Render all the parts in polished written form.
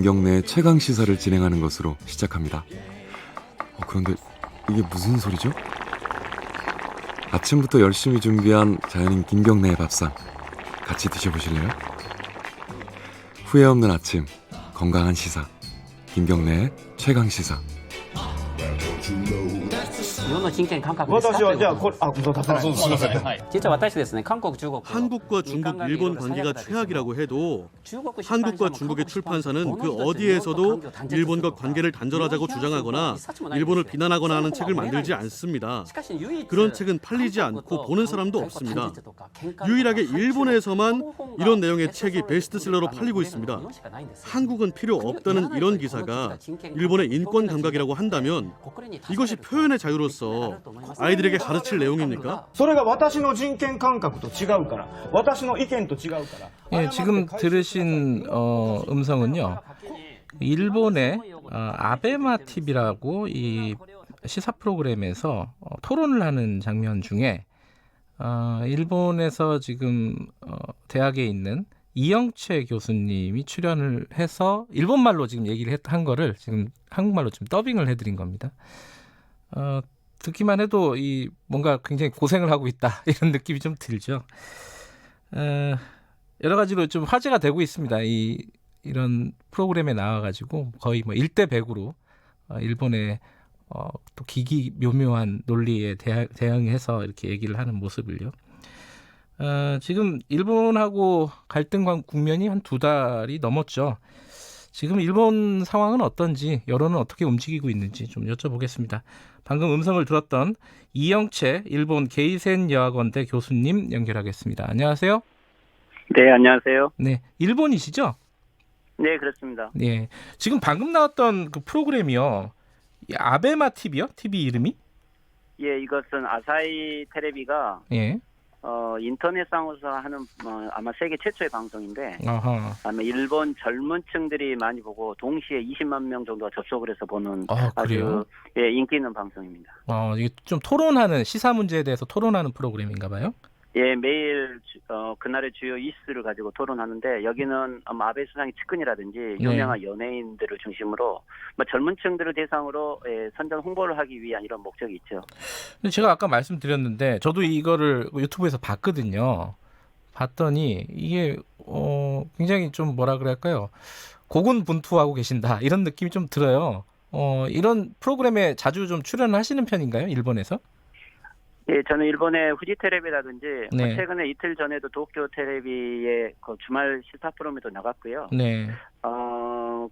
김경래의 최강 시사를 진행하는 것으로 시작합니다. 그런데 이게 무슨 소리죠? 아침부터 열심히 준비한 자연인 김경래의 밥상 같이 드셔보실래요? 후회 없는 아침, 건강한 시사 김경래의 최강 시사. 日本の人権感覚ですか？私はじゃあこれそう立たない。すみません。実は私ですね、韓国、中国 한국과 중국, 일본 관계가 최악이라고 해도 한국과 중국의 출판사는 그 어디에서도 일본과 관계를 단절하자고 주장하거나 일본을 비난하거나 하는 책을 만들지 않습니다. 그런 책은 팔리지 않고 보는 사람도 없습니다. 유일하게 일본에서만 이런 내용의 책이 베스트셀러로 팔리고 있습니다. 한국은 필요 없다는 이런 기사가 일본의 인권 감각이라고 한다면 이것이 표현의 자유로서 아이들에게 가르칠 내용입니까? それが私の人権感覚と違うから、私の意見と違うから。 예, 지금 들으신 음성은요. 일본의 아베마 TV라고 이 시사 프로그램에서 토론을 하는 장면 중에 일본에서 지금 대학에 있는 이영채 교수님이 출연을 해서 일본말로 지금 얘기를 한 거를 지금 한국말로 좀 더빙을 해드린 겁니다. 듣기만 해도 이 뭔가 굉장히 고생을 하고 있다 이런 느낌이 좀 들죠. 여러 가지로 좀 화제가 되고 있습니다. 이런 프로그램에 나와가지고 거의 뭐 1대 100으로 일본의 또 기기묘묘한 논리에 대응해서 이렇게 얘기를 하는 모습을요. 지금 일본하고 갈등 국면이 한 2달이 넘었죠. 지금 일본 상황은 어떤지, 여론은 어떻게 움직이고 있는지 좀 여쭤보겠습니다. 방금 음성을 들었던 이영채 일본 게이센 여학원대 교수님 연결하겠습니다. 안녕하세요. 네, 안녕하세요. 네, 일본이시죠? 네, 그렇습니다. 네, 지금 방금 나왔던 그 프로그램이요. 이 아베마 TV요? TV 이름이? 예, 이것은 아사히 테레비가 예. 인터넷상으로서 하는 아마 세계 최초의 방송인데 아하. 아마 일본 젊은층들이 많이 보고 동시에 20만 명 정도가 접속을 해서 보는 그래요? 아주 인기 있는 방송입니다. 이게 좀 토론하는 시사 문제에 대해서 토론하는 프로그램인가 봐요? 예, 매일 그날의 주요 이슈를 가지고 토론하는데 여기는 아베 수상의 측근이라든지 유명한 연예인들을 중심으로 젊은층들을 대상으로 선전 홍보를 하기 위한 이런 목적이 있죠. 근데 제가 아까 말씀드렸는데 저도 이거를 유튜브에서 봤거든요. 봤더니 이게 굉장히 좀 뭐라 그럴까요? 고군분투하고 계신다 이런 느낌이 좀 들어요. 이런 프로그램에 자주 좀 출연하시는 편인가요? 일본에서? 예, 저는 일본의 후지 테레비라든지 네. 최근에 이틀 전에도 도쿄 테레비의 그 주말 시사 프로그램에도 나갔고요. 네.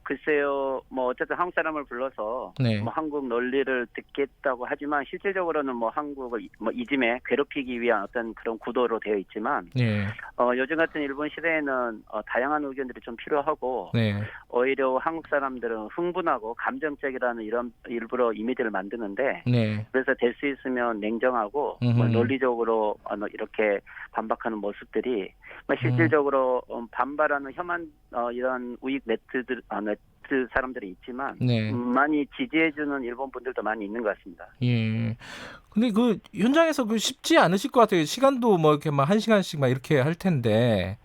글쎄요, 어쨌든 한국 사람을 불러서 네. 한국 논리를 듣겠다고 하지만 실질적으로는 한국을 이즘에 괴롭히기 위한 어떤 그런 구도로 되어 있지만 네. 요즘 같은 일본 시대에는 다양한 의견들이 좀 필요하고 네. 오히려 한국 사람들은 흥분하고 감정적이라는 이런 일부러 이미지를 만드는데 네. 그래서 될 수 있으면 냉정하고 논리적으로 이렇게 반박하는 모습들이 실질적으로 반발하는 혐한 이런 우익 네트 사람들이 있지만 네. 많이 지지해주는 일본 분들도 많이 있는 것 같습니다. 예. 근데 그 현장에서 그 쉽지 않으실 것 같아요. 시간도 이렇게 1시간씩 이렇게 할 텐데.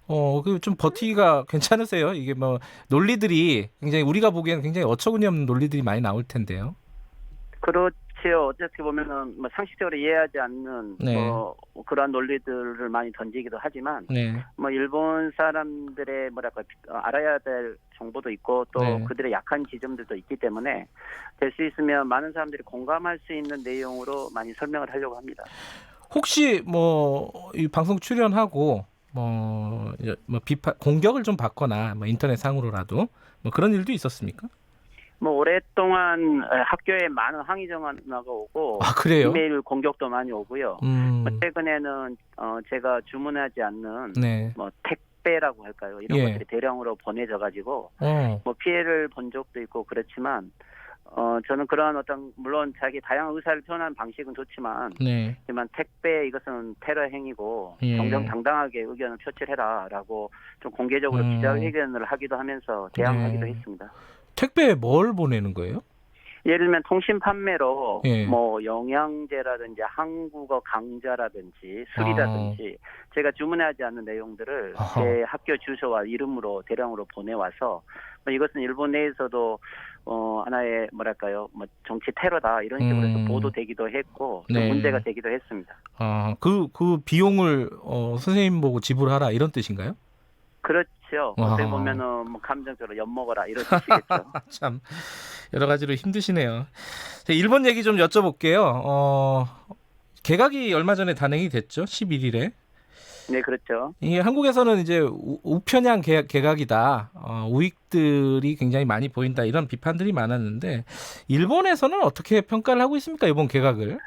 그 좀 버티기가 괜찮으세요? 이게 논리들이 굉장히 우리가 보기에는 굉장히 어처구니 없는 논리들이 많이 나올 텐데요. 그렇지요. 어떻게 보면은 상식적으로 이해하지 않는 그러한 논리들을 많이 던지기도 하지만 일본 사람들의 알아야 될 정보도 있고 또 그들의 약한 지점들도 있기 때문에 될 수 있으면 많은 사람들이 공감할 수 있는 내용으로 많이 설명을 하려고 합니다. 혹시 이 방송 출연하고 비판 공격을 좀 받거나 인터넷 상으로라도 그런 일도 있었습니까? 오랫동안 학교에 많은 항의 전화가 오고 그래요? 이메일 공격도 많이 오고요. 최근에는 제가 주문하지 않는 택배라고 할까요? 이런 것들이 대량으로 보내져 가지고 피해를 본 적도 있고 그렇지만 저는 그러한 물론 자기 다양한 의사를 표현하는 방식은 좋지만 하지만 택배 이것은 테러 행위고 정정당당하게 의견을 표출해라라고 좀 공개적으로 기자회견을 하기도 하면서 대항하기도 했습니다. 택배에 뭘 보내는 거예요? 예를 들면 통신 판매로 영양제라든지 한국어 강좌라든지 술이라든지 제가 주문하지 않는 내용들을 제 학교 주소와 이름으로 대량으로 보내와서 이것은 일본 내에서도 하나의 뭐랄까요, 뭐 정치 테러다 이런 식으로 해서 보도되기도 했고 또 네. 문제가 되기도 했습니다. 그 비용을 선생님 보고 지불하라 이런 뜻인가요? 그렇죠. 어떻게 보면은 뭐 감정적으로 엿먹어라 이런 뜻이겠죠. 참 여러 가지로 힘드시네요. 일본 얘기 좀 여쭤볼게요. 개각이 얼마 전에 단행이 됐죠. 11일에. 네, 그렇죠. 이게 한국에서는 이제 우편향 개각이다. 우익들이 굉장히 많이 보인다. 이런 비판들이 많았는데 일본에서는 어떻게 평가를 하고 있습니까? 이번 개각을?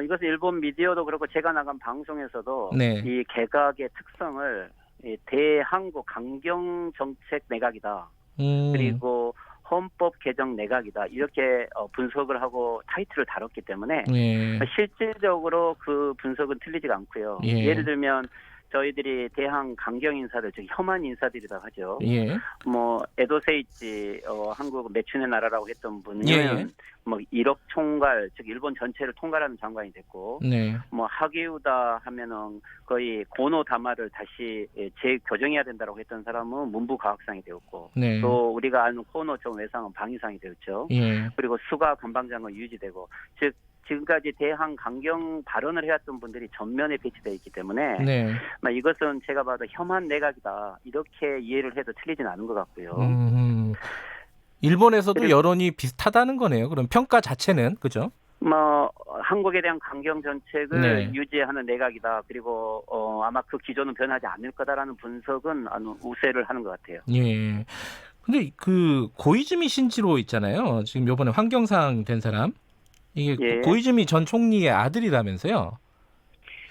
이것은 일본 미디어도 그렇고 제가 나간 방송에서도 네. 이 개각의 특성을 이 대한국 강경 정책 내각이다. 그리고 헌법 개정 내각이다. 이렇게 분석을 하고 타이틀을 다뤘기 때문에 예. 실질적으로 그 분석은 틀리지가 않고요. 예. 예를 들면 저희들이 대한 강경 인사들, 즉 혐한 인사들이라고 하죠. 예. 뭐 에도 세이치 한국 매춘의 나라라고 했던 분은 예. 뭐 1억 총괄, 즉 일본 전체를 통괄하는 장관이 됐고, 네. 뭐 하게우다 하면은 거의 고노 다마를 다시 재교정해야 된다고 했던 사람은 문부과학상이 되었고, 네. 또 우리가 아는 코노 전 외상은 방위상이 되었죠. 예. 그리고 수가 관방장은 유지되고, 즉 지금까지 대한 강경 발언을 해왔던 분들이 전면에 배치되어 있기 때문에 네. 이것은 제가 봐도 혐한 내각이다 이렇게 이해를 해도 틀리진 않은 것 같고요. 일본에서도 여론이 비슷하다는 거네요. 그럼 평가 자체는 그죠? 뭐 한국에 대한 강경 정책을 네. 유지하는 내각이다. 그리고 아마 그 기조는 변하지 않을 거다라는 분석은 우세를 하는 것 같아요. 예. 근데 그 고이즈미 신지로 있잖아요. 지금 이번에 환경상 된 사람. 이게 예. 고이즈미 전 총리의 아들이라면서요?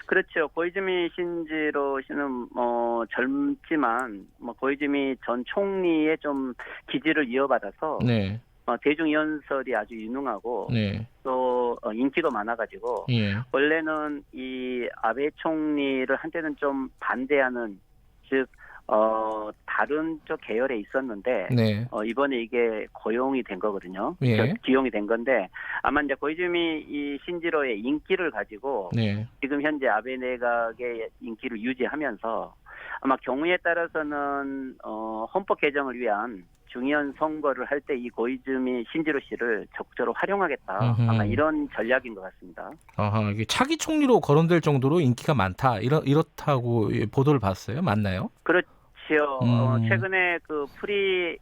그렇죠. 고이즈미 신지로 씨는 젊지만 고이즈미 전 총리의 좀 기질을 이어받아서 네. 대중 연설이 아주 유능하고 네. 또 인기도 많아가지고 예. 원래는 이 아베 총리를 한때는 좀 반대하는 즉 다른 쪽 계열에 있었는데 네. 이번에 이게 고용이 된 거거든요. 예. 기용이 된 건데 아마 이제 고이즈미 이 신지로의 인기를 가지고 네. 지금 현재 아베 내각의 인기를 유지하면서 아마 경우에 따라서는 헌법 개정을 위한 중요한 선거를 할 때 이 고이즈미 신지로 씨를 적극적으로 활용하겠다. 아마 이런 전략인 것 같습니다. 아하, 이게 차기 총리로 거론될 정도로 인기가 많다. 이렇다고 보도를 봤어요. 맞나요? 그렇죠. 최근에 그 프리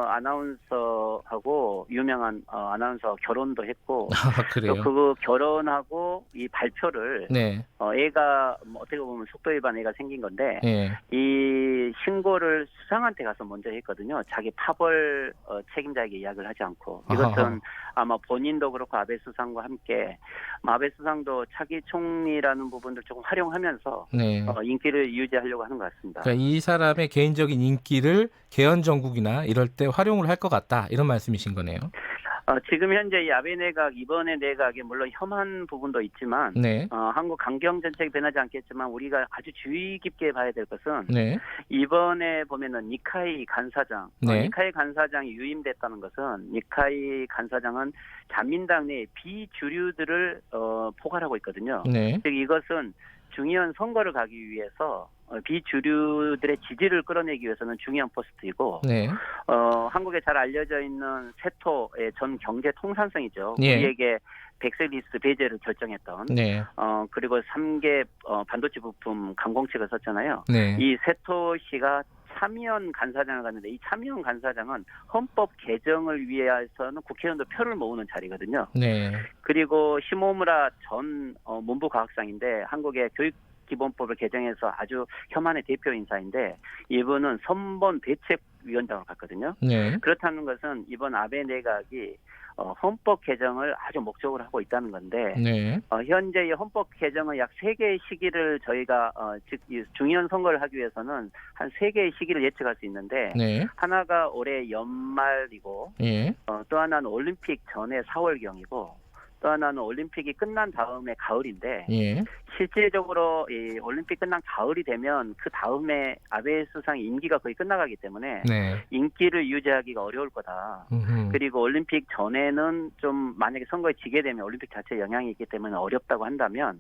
아나운서하고 유명한 아나운서 결혼도 했고 그래요. 또 그 결혼하고 이 발표를 네. 애가 어떻게 보면 속도 위반 애가 생긴 건데 네. 이 신고를 수상한테 가서 먼저 했거든요. 자기 파벌 책임자에게 이야기를 하지 않고 이것은 아마 본인도 그렇고 아베 수상과 함께 아베 수상도 차기 총리라는 부분들 조금 활용하면서 네. 인기를 유지하려고 하는 것 같습니다. 그러니까 이 사람의 개인적인 인기를 개헌 정국이나 이럴 때 활용을 할 것 같다 이런 말씀이신 거네요. 지금 현재 이 아베 내각 이번에 내각에 물론 혐한 부분도 있지만 네. 한국 강경 정책이 변하지 않겠지만 우리가 아주 주의 깊게 봐야 될 것은 네. 이번에 보면은 니카이 간사장, 네. 니카이 간사장이 유임됐다는 것은 니카이 간사장은 자민당 내 비주류들을 포괄하고 있거든요. 네. 즉 이것은 중요한 선거를 가기 위해서 비주류들의 지지를 끌어내기 위해서는 중요한 포스트이고 네. 한국에 잘 알려져 있는 세토의 전 경제 통상성이죠. 예. 우리에게 백색리스트 배제를 결정했던 네. 그리고 3개 반도체 부품 강공책을 썼잖아요. 네. 이 세토 씨가 참의원 간사장을 갔는데 이 참의원 간사장은 헌법 개정을 위해서는 국회의원도 표를 모으는 자리거든요. 네. 그리고 시모무라 전 문부과학상인데 한국의 교육기본법을 개정해서 아주 혐한의 대표 인사인데 이분은 선본 대책위원장으로 갔거든요. 네. 그렇다는 것은 이번 아베 내각이 헌법 개정을 아주 목적으로 하고 있다는 건데 네. 현재 이 헌법 개정은 약 3개의 시기를 저희가 즉 중요한 선거를 하기 위해서는 한 3개의 시기를 예측할 수 있는데 네. 하나가 올해 연말이고 예. 또 하나는 올림픽 전에 4월경이고 또 하나는 올림픽이 끝난 다음에 가을인데 예. 실질적으로 이 올림픽 끝난 가을이 되면 그 다음에 아베 수상의 임기가 거의 끝나가기 때문에 네. 인기를 유지하기가 어려울 거다. 그리고 올림픽 전에는 좀 만약에 선거에 지게 되면 올림픽 자체에 영향이 있기 때문에 어렵다고 한다면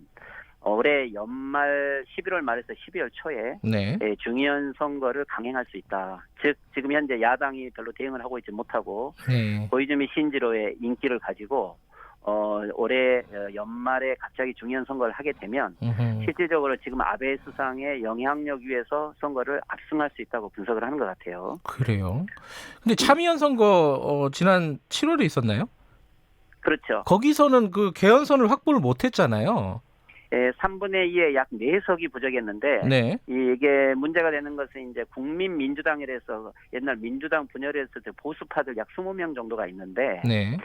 올해 연말 11월 말에서 12월 초에 네. 중의원 선거를 강행할 수 있다. 즉 지금 현재 야당이 별로 대응을 하고 있지 못하고 네. 고이즈미 신지로의 인기를 가지고 올해 연말에 갑자기 중의원 선거를 하게 되면 실질적으로 지금 아베 수상의 영향력 위에서 선거를 압승할 수 있다고 분석을 하는 것 같아요. 그래요. 근데 참의원 선거 지난 7월에 있었나요? 그렇죠. 거기서는 그 개헌선을 확보를 못했잖아요. 3분의 2의 약 4석이 부족했는데 네. 이게 문제가 되는 것은 이제 국민민주당이라서 옛날 민주당 분열을 했을 때 보수파들 약 20명 정도가 있는데 네.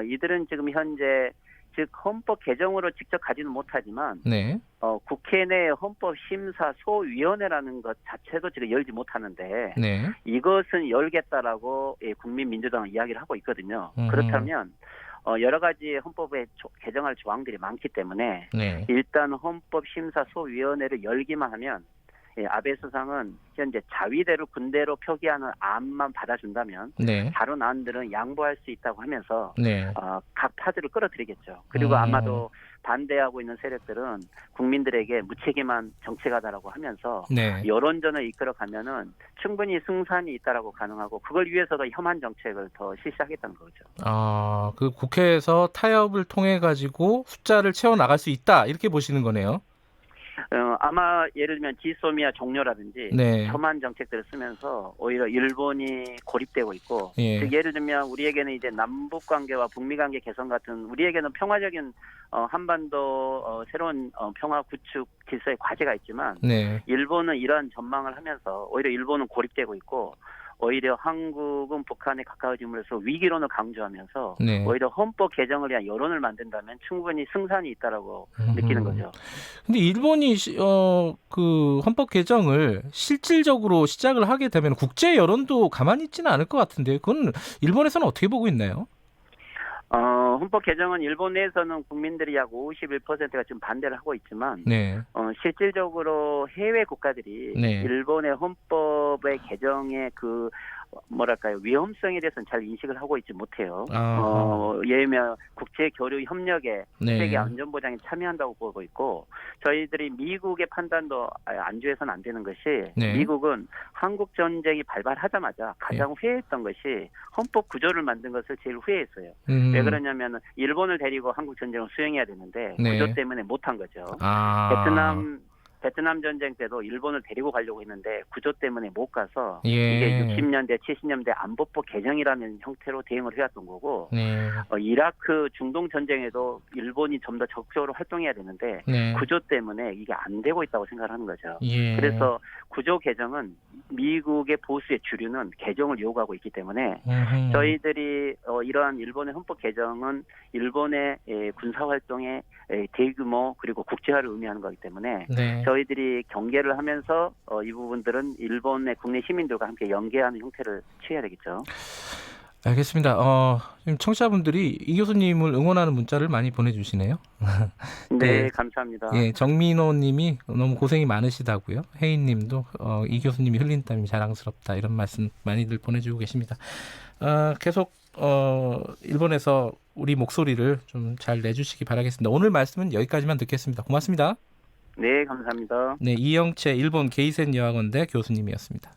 이들은 지금 현재 즉 헌법 개정으로 직접 가지는 못하지만 네. 국회 내 헌법심사소위원회라는 것 자체도 지금 열지 못하는데 네. 이것은 열겠다라고 국민민주당은 이야기를 하고 있거든요. 그렇다면 여러 가지 헌법에 개정할 조항들이 많기 때문에 네. 일단 헌법심사소위원회를 열기만 하면 아베 수상은 현재 자위대로 군대로 표기하는 안만 받아준다면 네. 다른 안들은 양보할 수 있다고 하면서 네. 각 파들을 끌어들이겠죠. 그리고 아마도 반대하고 있는 세력들은 국민들에게 무책임한 정책하다라고 하면서 네. 여론전을 이끌어가면은 충분히 승산이 있다라고 가능하고 그걸 위해서도 혐한 정책을 더 실시하겠다는 거죠. 그 국회에서 타협을 통해 가지고 숫자를 채워 나갈 수 있다 이렇게 보시는 거네요. 아마 예를 들면 지소미아 종료라든지 네. 혐한 정책들을 쓰면서 오히려 일본이 고립되고 있고 예. 즉 예를 들면 우리에게는 이제 남북 관계와 북미 관계 개선 같은 우리에게는 평화적인 한반도 새로운 평화 구축 질서의 과제가 있지만 네. 일본은 이러한 전망을 하면서 오히려 일본은 고립되고 있고 오히려 한국은 북한에 가까워짐으로써 위기론을 강조하면서 네. 오히려 헌법 개정을 위한 여론을 만든다면 충분히 승산이 있다라고 느끼는 거죠. 근데 일본이 그 헌법 개정을 실질적으로 시작을 하게 되면 국제 여론도 가만히 있지는 않을 것 같은데 그건 일본에서는 어떻게 보고 있나요? 헌법 개정은 일본 내에서는 국민들이 약 51%가 지금 반대를 하고 있지만 네. 실질적으로 해외 국가들이 네. 일본의 헌법의 개정의 그 뭐랄까요 위험성에 대해서는 잘 인식을 하고 있지 못해요. 예를 들면 국제 교류 협력에 네. 세계 안전보장에 참여한다고 보고 있고 저희들이 미국의 판단도 안주해서는 안 되는 것이 네. 미국은 한국 전쟁이 발발하자마자 가장 후회했던 것이 헌법 구조를 만든 것을 제일 후회했어요. 왜 그러냐면 일본을 데리고 한국 전쟁을 수행해야 되는데 네. 구조 때문에 못한 거죠. 베트남 전쟁 때도 일본을 데리고 가려고 했는데 구조 때문에 못 가서 이게 60년대, 70년대 안보법 개정이라는 형태로 대응을 해왔던 거고 네. 이라크 중동 전쟁에도 일본이 좀 더 적극적으로 활동해야 되는데 네. 구조 때문에 이게 안 되고 있다고 생각하는 거죠. 예. 그래서 구조 개정은 미국의 보수의 주류는 개정을 요구하고 있기 때문에 저희들이 이러한 일본의 헌법 개정은 일본의 군사활동의 대규모 그리고 국제화를 의미하는 거기 때문에 네. 저희들이 경계를 하면서 이 부분들은 일본의 국내 시민들과 함께 연계하는 형태를 취해야 되겠죠. 알겠습니다. 지금 청취자분들이 이 교수님을 응원하는 문자를 많이 보내주시네요. 네, 감사합니다. 예, 정민호님이 너무 고생이 많으시다고요. 혜인님도 이 교수님이 흘린 땀이 자랑스럽다 이런 말씀 많이들 보내주고 계십니다. 계속 일본에서 우리 목소리를 좀 잘 내주시기 바라겠습니다. 오늘 말씀은 여기까지만 듣겠습니다. 고맙습니다. 네, 감사합니다. 네, 이영채 일본 게이센 여학원대 교수님이었습니다.